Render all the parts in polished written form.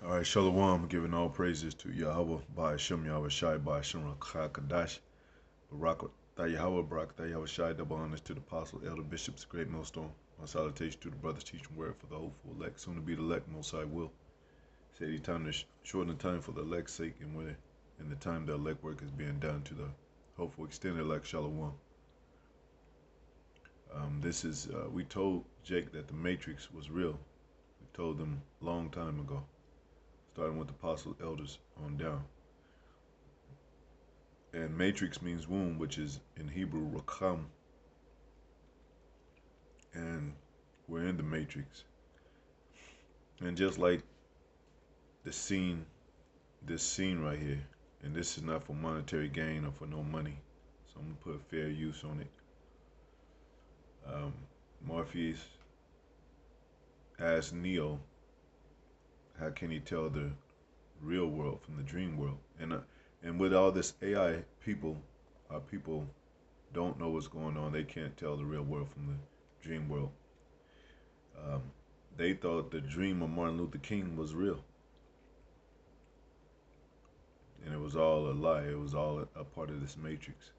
All right, Shalom, giving all praises to Yahweh, by Hashem, Yahweh Shai, by Hashem, Kadash, Barak, Yahweh, Barak, Yahweh Shai, double honors to the apostle, elder bishops, great millstone. My salutation to the brothers teaching word for the hopeful elect, soon to be the elect, most I will. Say the time to shorten the time for the elect's sake, and when in the time the elect work is being done to the hopeful extended elect, Shalom. We told Jake that the Matrix was real. We told them a long time ago, starting with the apostle elders on down. And matrix means womb, which is in Hebrew rakam. And we're in the matrix. And just like this scene right here, and this is not for monetary gain or for no money, so I'm gonna put fair use on it. Morpheus asked Neo, how can he tell the real world from the dream world? And with all this AI, our people don't know what's going on. They can't tell the real world from the dream world. They thought the dream of Martin Luther King was real, and it was all a lie. It was all a part of this matrix.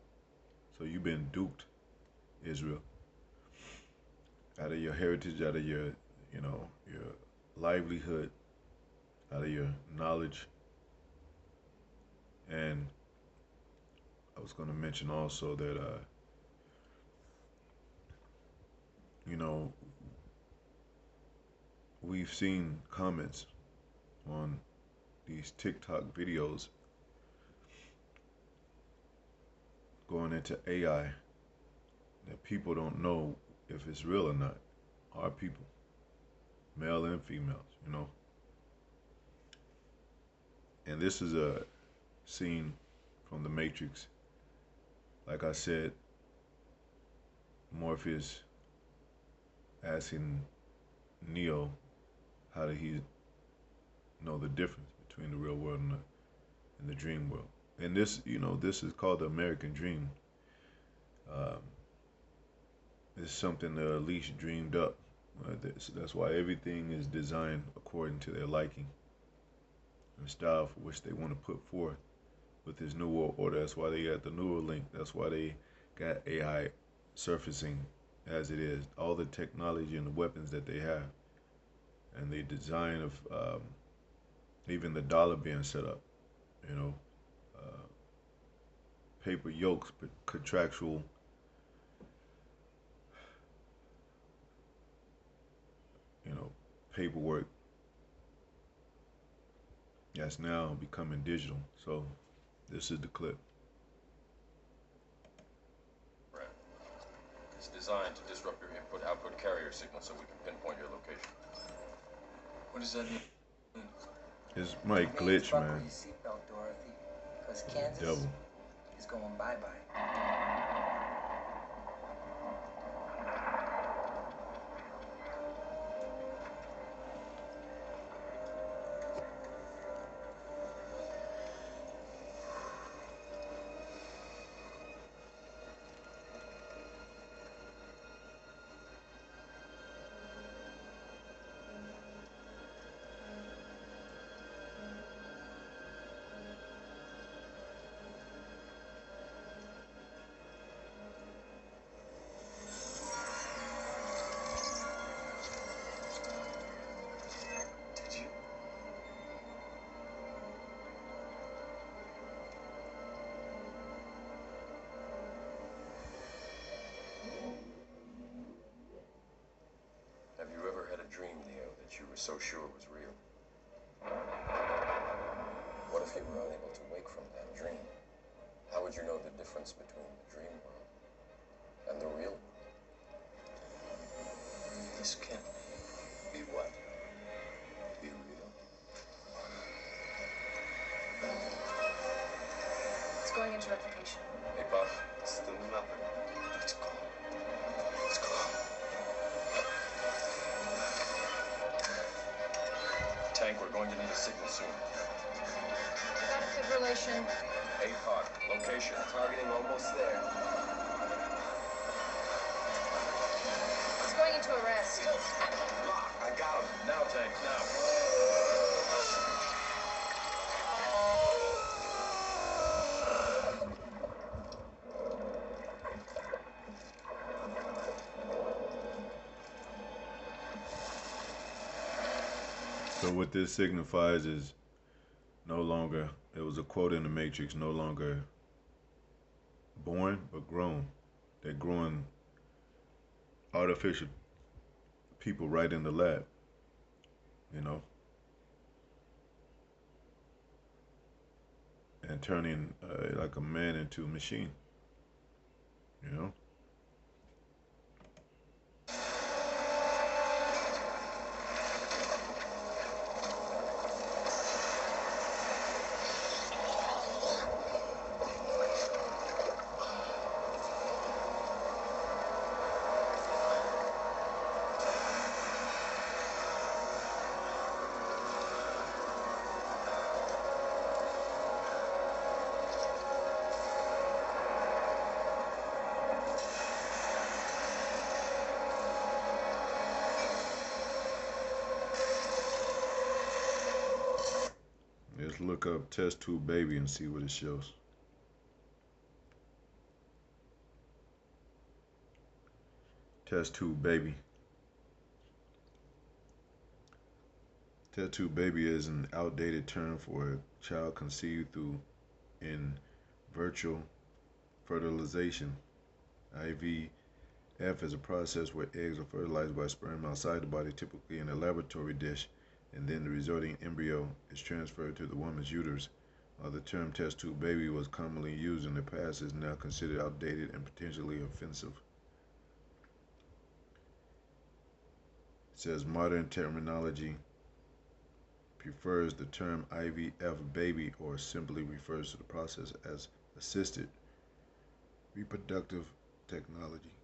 So you've been duped, Israel, out of your heritage, out of your livelihood, out of your knowledge. And I was going to mention also that, we've seen comments on these TikTok videos going into AI that people don't know if it's real or not. Our people, male and females, And this is a scene from the Matrix. Like I said, Morpheus asking Neo, how did he know the difference between the real world and the dream world? And this, this is called the American dream. It's something the elite dreamed up. That's why everything is designed according to their liking and style for which they want to put forth with this new world order. That's why they got the Neuralink. That's why they got AI surfacing as it is. All the technology and the weapons that they have, and the design of even the dollar being set up. Paper yokes, contractual. Paperwork that's now becoming digital. So this is the clip. It's designed to disrupt your input-output carrier signal so we can pinpoint your location. What does that mean? This might glitch, man. Because Kansas Devil is going bye-bye. Have you ever had a dream, Neo, that you were so sure was real? What if you were unable to wake from that dream? How would you know the difference between the dream world and the real world? This can't be what? Be real? It's going into replication. Hey, Pop. Still nothing. Let's go. Let's go. Tank, we're going to need a signal soon. Got a fibrillation. A-Pod, location. Targeting almost there. It's going into arrest. Lock, I got him. Now, Tank, now. So what this signifies is no longer, it was a quote in the Matrix, no longer born but grown. They're growing artificial people right in the lab, you know, and turning like a man into a machine, you know. Let's look up test tube baby and see what it shows. Test tube baby. Test tube baby is an outdated term for a child conceived through in vitro fertilization. IVF is a process where eggs are fertilized by sperm outside the body, typically in a laboratory dish, and then the resulting embryo is transferred to the woman's uterus. While the term test tube baby was commonly used in the past, it is now considered outdated and potentially offensive. It says modern terminology prefers the term IVF baby or simply refers to the process as assisted reproductive technology.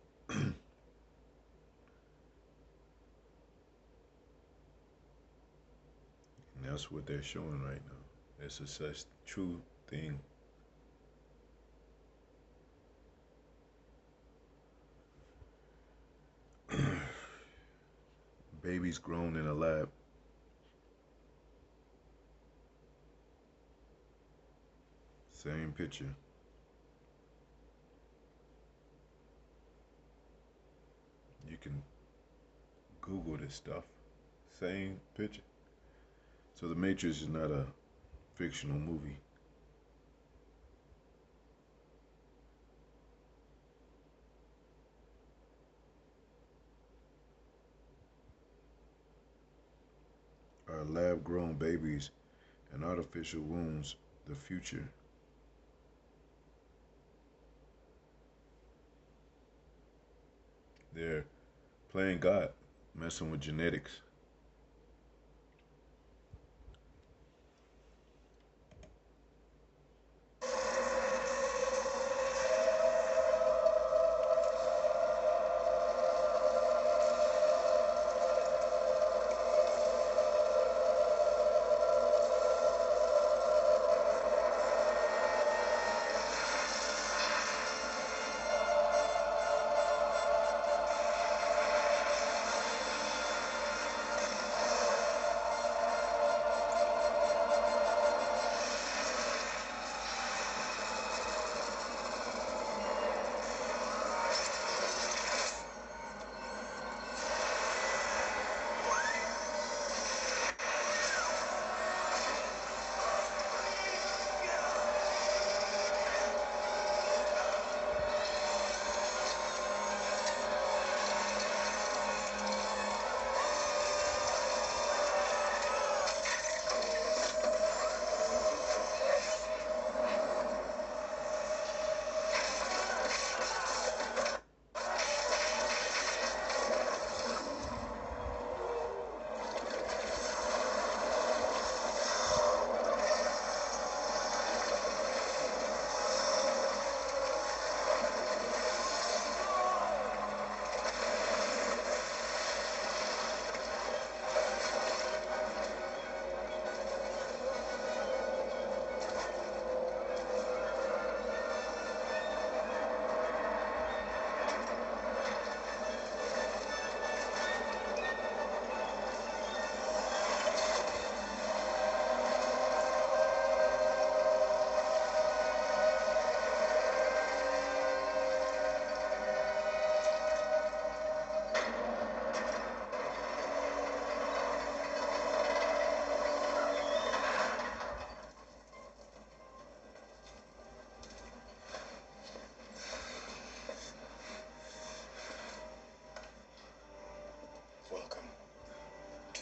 And that's what they're showing right now. It's a such true thing. Babies grown in a lab. Same picture. You can Google this stuff. Same picture. So The Matrix is not a fictional movie. Are lab-grown babies and artificial wombs the future? They're playing God, messing with genetics.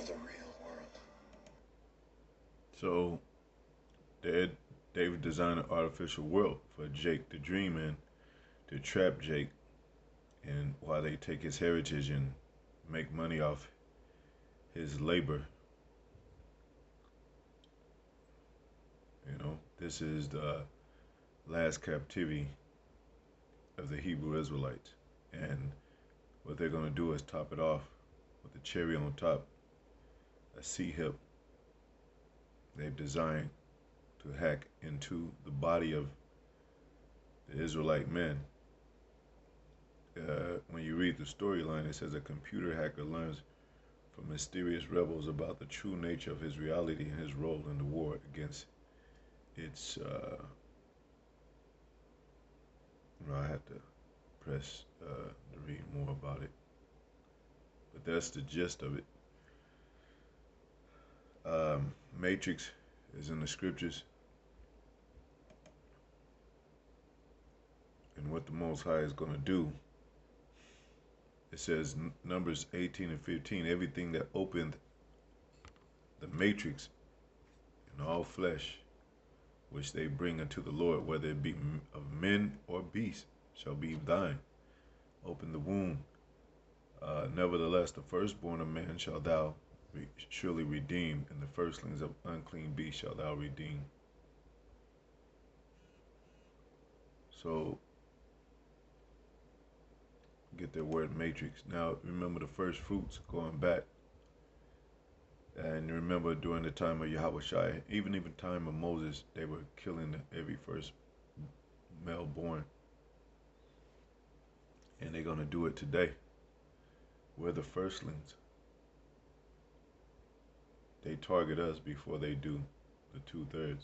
the real world. So they've designed an artificial world for Jake to dream in, to trap Jake, and while they take his heritage and make money off his labor. You know, this is the last captivity of the Hebrew Israelites. And what they're going to do is top it off with the cherry on top, a C-hip they've designed to hack into the body of the Israelite men. When you read the storyline, it says a computer hacker learns from mysterious rebels about the true nature of his reality and his role in the war against its I have to press to read more about it, but that's the gist of it. Matrix is in the scriptures, and what the Most High is going to do, it says Numbers 18 and 15, everything that opened the matrix in all flesh, which they bring unto the Lord, whether it be of men or beasts, shall be thine. Open the womb. Nevertheless, the firstborn of man shall thou surely redeem, and the firstlings of unclean beasts shall thou redeem. So, get that word matrix. Now, remember the first fruits going back. And remember during the time of Yahweh, even time of Moses, they were killing every first male born. And they're going to do it today. We're the firstlings. They target us before they do the 2/3.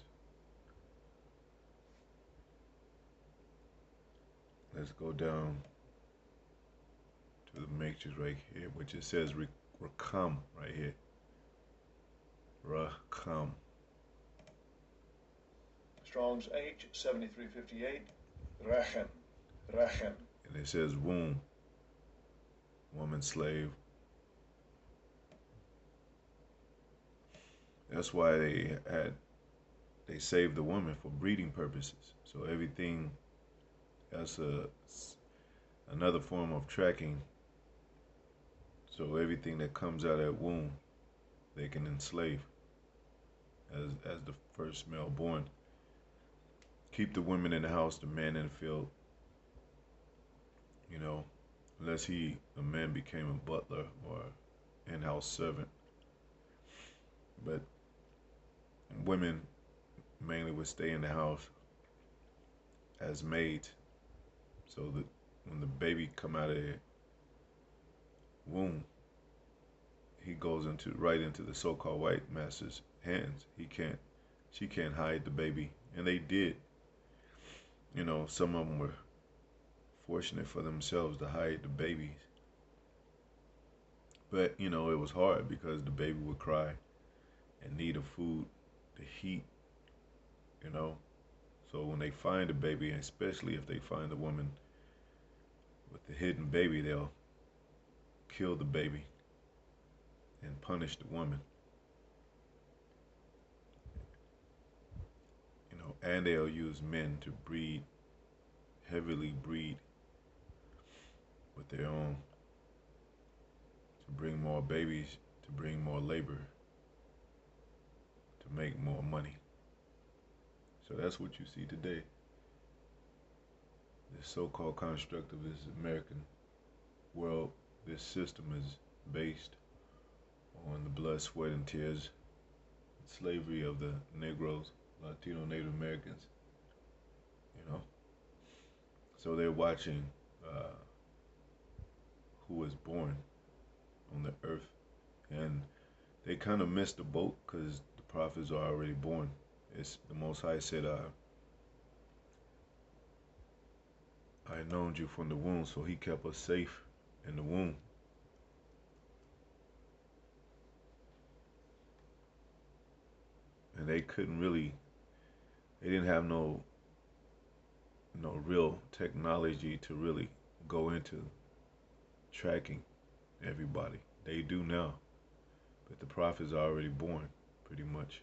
Let's go down to the matrix right here, which it says Rakam right here. Rakam. Strong's H 7358. Rachem. Rachem. And it says womb. Woman slave. That's why they saved the woman for breeding purposes. So everything, that's another form of tracking. So everything that comes out of that womb, they can enslave as the first male born. Keep the women in the house, the man in the field. You know, unless a man became a butler or in-house servant. But women mainly would stay in the house as maids, so that when the baby come out of the womb, he goes right into the so-called white master's hands. She can't hide the baby, and they did. You know, some of them were fortunate for themselves to hide the babies, but you know, it was hard because the baby would cry and need of food, the heat, you know. So when they find the baby, and especially if they find the woman with the hidden baby, they'll kill the baby and punish the woman. You know, and they'll use men to heavily breed with their own, to bring more babies, to bring more labor, to make more money. So that's what you see today. This so-called construct of this American world, this system is based on the blood, sweat, and tears, slavery of the Negroes, Latino, Native Americans, you know. So they're watching who was born on the earth, and they kind of missed the boat because the prophets are already born. It's the Most High said, I known you from the womb, so he kept us safe in the womb. And they didn't have no real technology to really go into tracking everybody. They do now, But the prophets are already born, pretty much.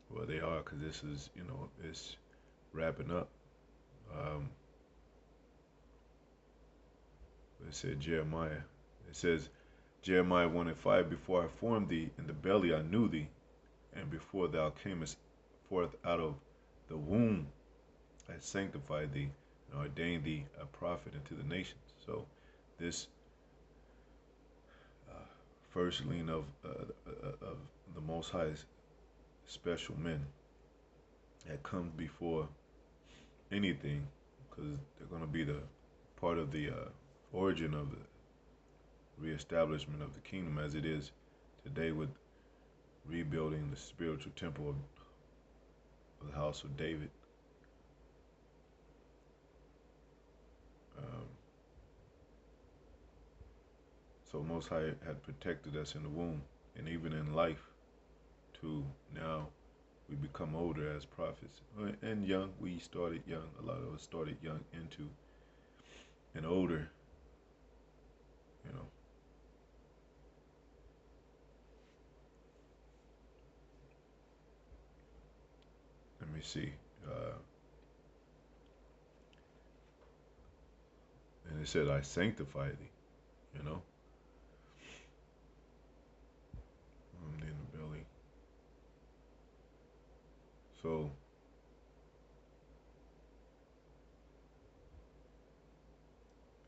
Well, they are, because this is, it's wrapping up. Um, it said Jeremiah. It says, Jeremiah 1:5, before I formed thee in the belly I knew thee, and before thou camest forth out of the womb I sanctified thee, and ordained thee a prophet unto the nations. So this firstling of the Most High's special men that comes before anything, because they're going to be the part of the origin of the reestablishment of the kingdom as it is today, with rebuilding the spiritual temple of the house of David. So Most High had protected us in the womb, and even in life too. Now we become older as prophets, and young. We started young. A lot of us started young into and older. Let me see. And it said, I sanctify thee, you know, in the belly. So,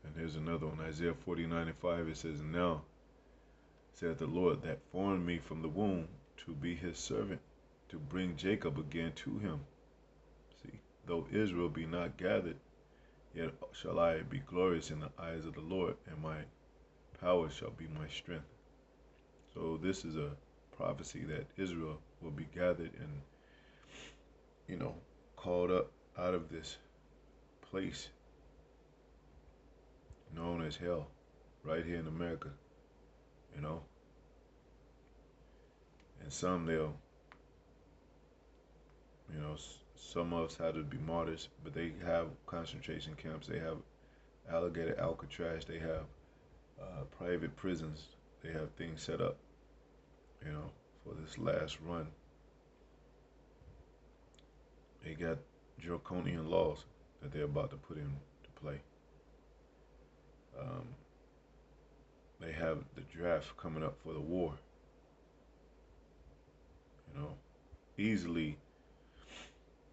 and here's another one, Isaiah 49:5. It says, now saith the Lord that formed me from the womb to be his servant, to bring Jacob again to him. See, though Israel be not gathered, yet shall I be glorious in the eyes of the Lord, and my power shall be my strength. So this is a prophecy that Israel will be gathered and, called up out of this place known as hell, right here in America, And some they'll, some of us had to be martyrs, but they have concentration camps, they have alligator Alcatraz, they have private prisons, they have things set up, for this last run. They got draconian laws that they're about to put into play. They have the draft coming up for the war. Easily,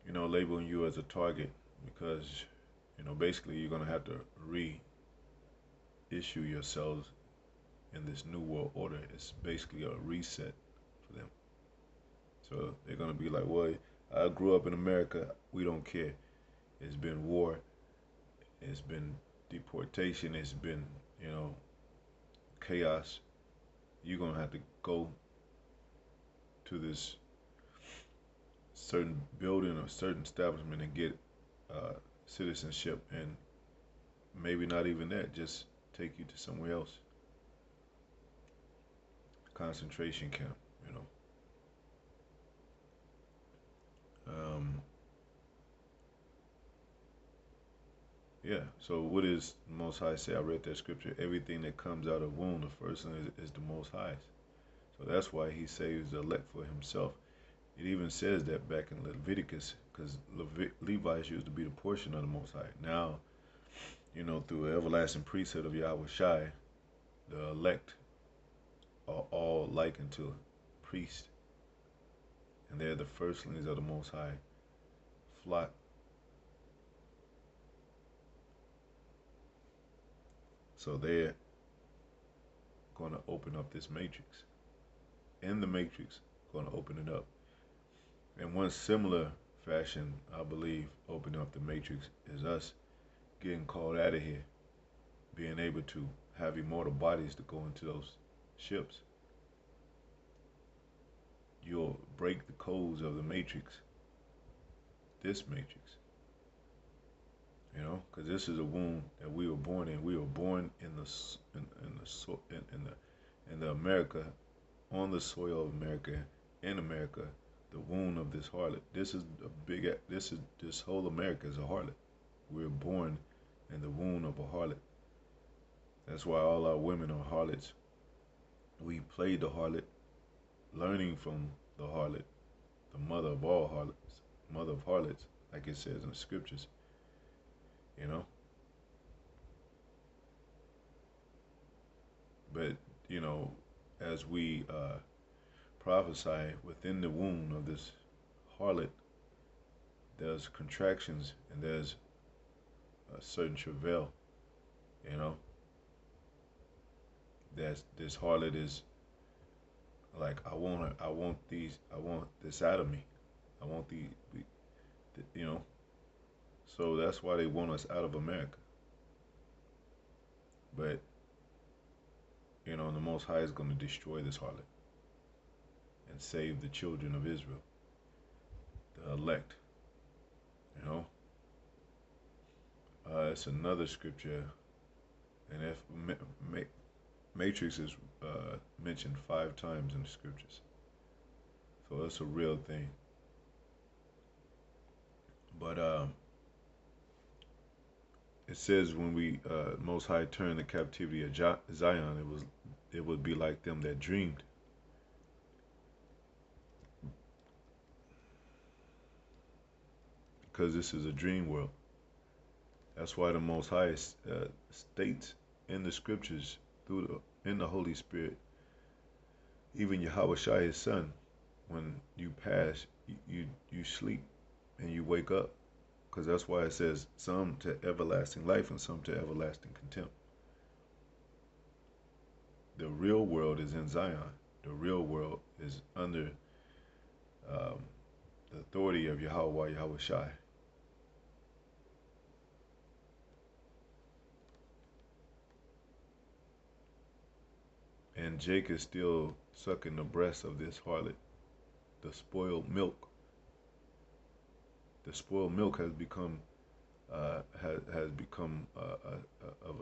labeling you as a target because, basically you're going to have to reissue yourselves in this new world order. It's basically a reset for them. So they're going to be like, well, I grew up in America. We don't care. It's been war. It's been deportation. It's been, chaos. You're going to have to go to this certain building or certain establishment and get citizenship, and maybe not even that, just take you to somewhere else. Concentration camp, Yeah, so what is the Most High say? I read that scripture. Everything that comes out of womb, the first one is the Most High's. So that's why he saves the elect for himself. It even says that back in Leviticus, because Levites used to be the portion of the Most High. Now, through the everlasting priesthood of Yahweh Shai, the elect are all likened to a priest. And they're the firstlings of the Most High flock. So they're going to open up this matrix. And the matrix going to open it up. In one similar fashion, I believe, opening up the matrix is us getting called out of here, being able to have immortal bodies to go into those ships. You'll break the codes of the matrix, this matrix, because this is a womb that we were born in. We were born in the America, on the soil of America, in America, the womb of this harlot. This whole America is a harlot. We were born in the womb of a harlot. That's why all our women are harlots. We played the harlot learning from the harlot, the mother of all harlots, mother of harlots, like it says in the scriptures, you know. But, you know, as we prophesy within the womb of this harlot, there's contractions and there's a certain travail, you know. That this harlot is like, I want her, I want this out of me. I want you know. So that's why they want us out of America. But, you know, the Most High is going to destroy this harlot and save the children of Israel, the elect, you know. It's another scripture, and if Matrix is mentioned 5 times in the scriptures, so it's a real thing. But it says when we Most High turn the captivity of Zion, it would be like them that dreamed. Because this is a dream world. That's why the Most High states in the scriptures in the Holy Spirit, even Yahweh Shai, his son, when you pass, you sleep and you wake up. Because that's why it says some to everlasting life and some to everlasting contempt. The real world is in Zion. The real world is under the authority of Yahweh Shai. And Jake is still sucking the breast of this harlot, the spoiled milk. The spoiled milk has become has become of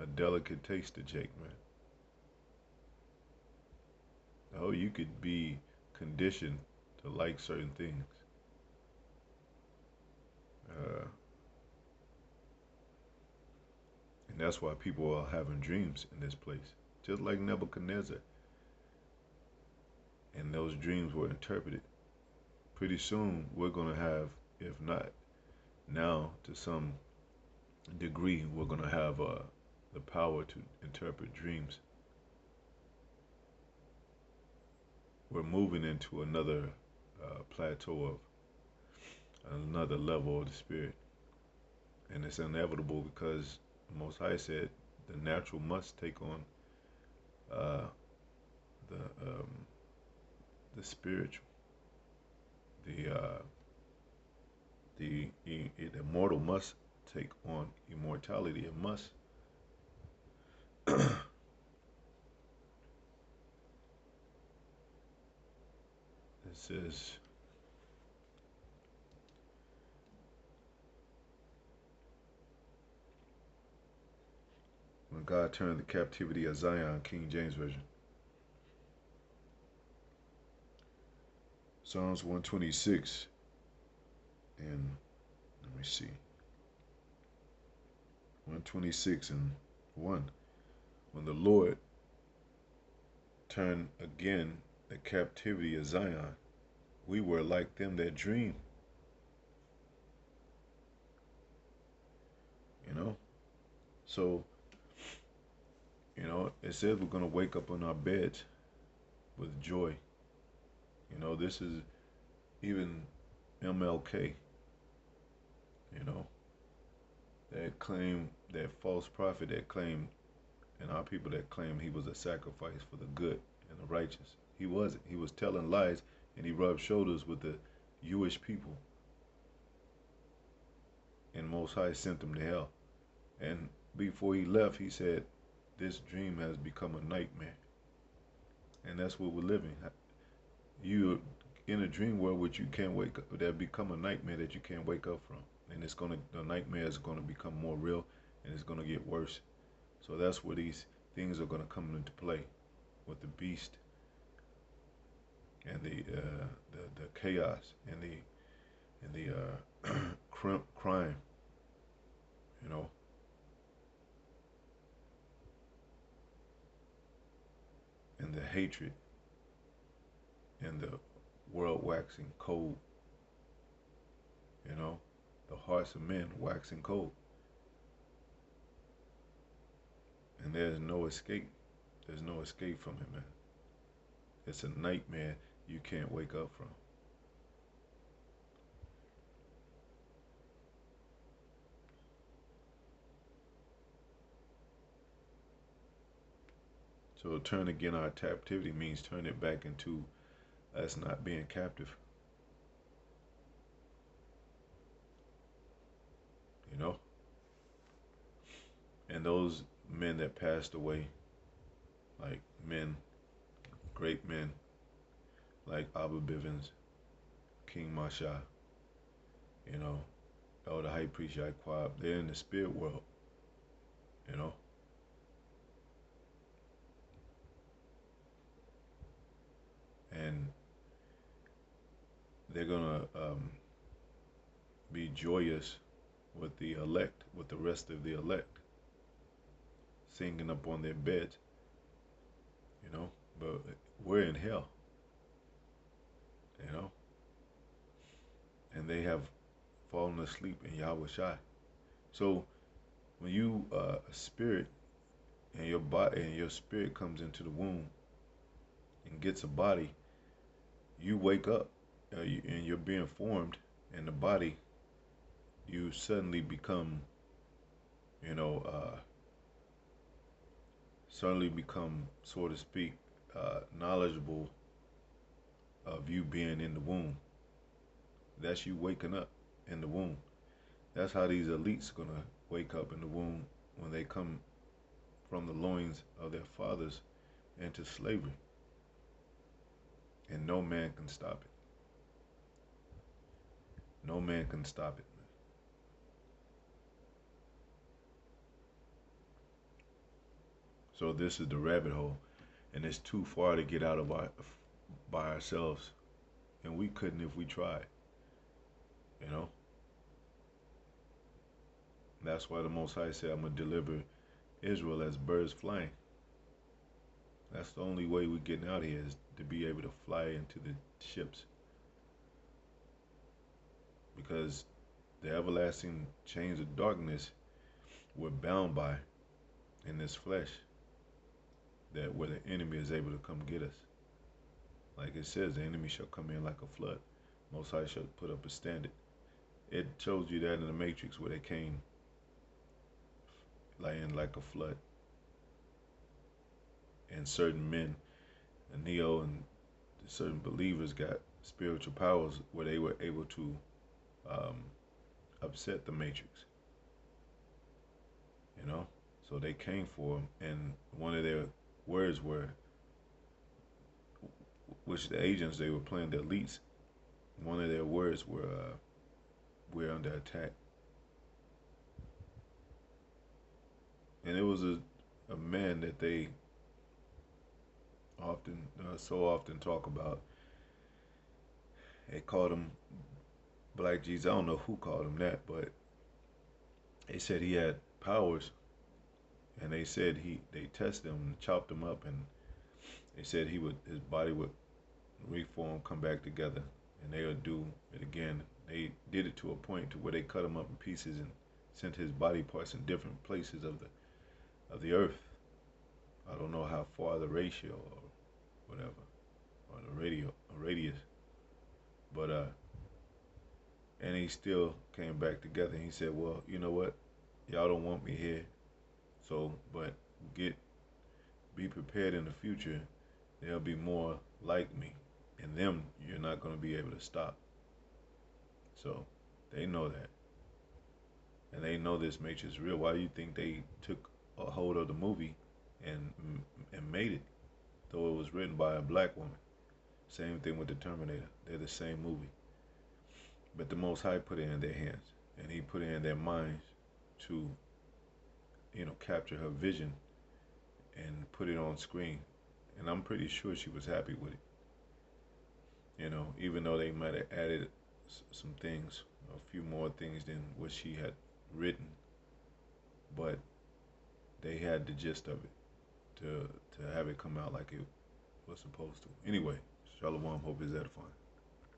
a delicate taste to Jake, man. Oh, you could be conditioned to like certain things. And that's why people are having dreams in this place, just like Nebuchadnezzar. And those dreams were interpreted. Pretty soon, we're going to have, if not now, to some degree, we're going to have the power to interpret dreams. We're moving into another plateau of another level of the spirit. And it's inevitable because the Most High said the natural must take on the spiritual. The immortal must take on immortality. It must. It says, when God turned the captivity of Zion, King James Version. Psalms 126, and let me see, 126 and 1. When the Lord turned again the captivity of Zion, we were like them that dream. You know? So, you know, it says we're going to wake up on our beds with joy. You know, this is even MLK, you know, that claim, that false prophet that claimed, and our people that claimed he was a sacrifice for the good and the righteous. He wasn't. He was telling lies, and he rubbed shoulders with the Jewish people. And Most High sent him to hell. And before he left, he said, this dream has become a nightmare. And that's what we're living. You're in a dream world which you can't wake up, that become a nightmare that you can't wake up from. And the nightmare is gonna become more real, and it's gonna get worse. So that's where these things are gonna come into play, with the beast and the chaos and the crime, you know. And the hatred and the world waxing cold. You know, the hearts of men waxing cold, and there's no escape. There's no escape from it, man. It's a nightmare you can't wake up from. So turn again our captivity means turn it back into us not being captive. You know? And those men that passed away, like men, great men, like Abba Bivens, King Masha, you know, Elder High Priest Yaquab, they're in the spirit world, you know? And they're gonna be joyous with the elect, with the rest of the elect, singing up on their beds, you know? But we're in hell, you know? And they have fallen asleep in Yahweh Shai. So when you a spirit and your body and your spirit comes into the womb and gets a body, you wake up and you're being formed in the body. You suddenly become, you know, so to speak, knowledgeable of you being in the womb. That's you waking up in the womb. That's how these elites are gonna wake up in the womb when they come from the loins of their fathers into slavery. And no man can stop it. No man can stop it. So this is the rabbit hole, and it's too far to get out of by ourselves, and we couldn't if we tried. You know. That's why the Most High said, "I'm gonna deliver Israel as birds flying." That's the only way we're getting out of here is to be able to fly into the ships, because the everlasting chains of darkness we're bound by in this flesh, that where the enemy is able to come get us. Like it says, the enemy shall come in like a flood. Most High shall put up a standard. It shows you that in the Matrix where they came like a flood. And certain men, and Neo and certain believers got spiritual powers where they were able to upset the Matrix. You know? So they came for him, and one of their words were, which the agents, they were playing the elites, one of their words were, we're under attack. And it was a man that they often, so often talk about. They called him Black Jesus. I don't know who called him that, but they said he had powers, and they said they tested him and chopped him up, and they said his body would reform, come back together, and they would do it again. They did it to a point to where they cut him up in pieces and sent his body parts in different places of the earth. I don't know how far the ratio or whatever, or the radius, but and he still came back together. And he said, "Well, you know what? Y'all don't want me here, so but be prepared in the future. There'll be more like me, and them you're not going to be able to stop." So they know that, and they know this Matrix is real. Why do you think they took a hold of the movie and made it, though it was written by a black woman? Same thing with the Terminator. They're the same movie, but the Most High put it in their hands, and He put it in their minds to, capture her vision and put it on screen. And I'm pretty sure she was happy with it. Even though they might have added some things, a few more things than what she had written, but they had the gist of it to have it come out like it was supposed to. Anyway, Shalom, hope is edifying.